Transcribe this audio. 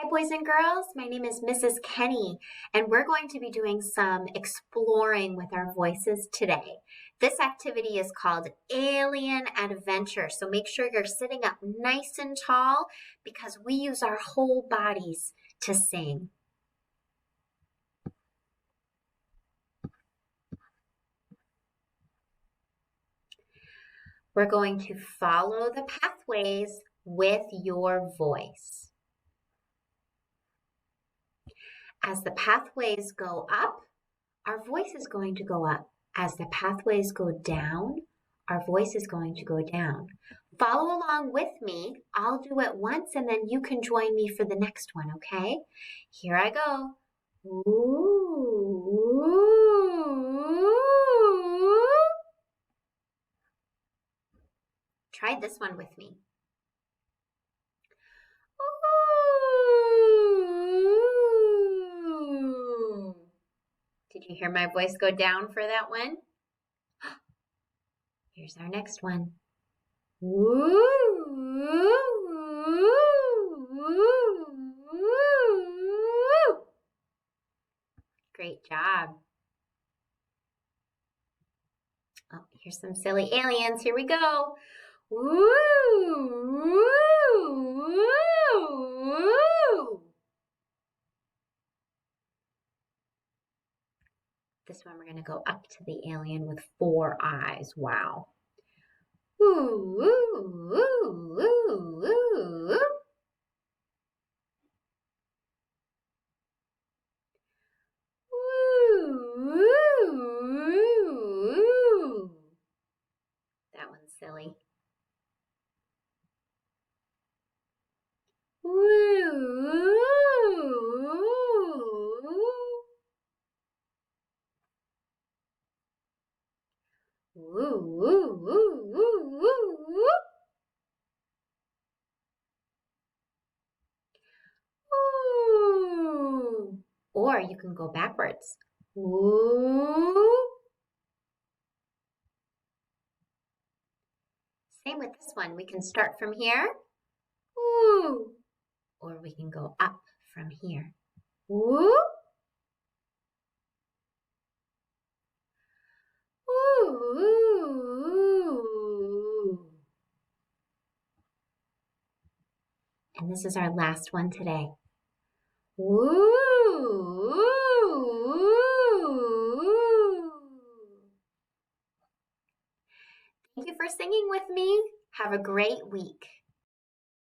Hi, boys and girls. My name is Mrs. Kenny, and we're going to be doing some exploring with our voices today. This activity is called Alien Adventure, so make sure you're sitting up nice and tall because we use our whole bodies to sing. We're going to follow the pathways with your voice. As the pathways go up, our voice is going to go up. As the pathways go down, our voice is going to go down. Follow along with me. I'll do it once and then you can join me for the next one, okay? Here I go. Ooh. Try this one with me. Ooh. Did you hear my voice go down for that one? Here's our next one. Woo, woo, woo, woo. Great job. Oh, here's some silly aliens. Here we go. Woo, woo, woo, woo. This one we're going to go up to the alien with 4 eyes. Wow. Woo, woo, woo, woo, woo. Woo. That one's silly. Woo. Woo, woo, woo, woo, woo, woo. Or you can go backwards. Woo. Same with this one. We can start from here. Woo. Or we can go up from here. Woo. Woo. And this is our last one today. Woo. Thank you for singing with me. Have a great week.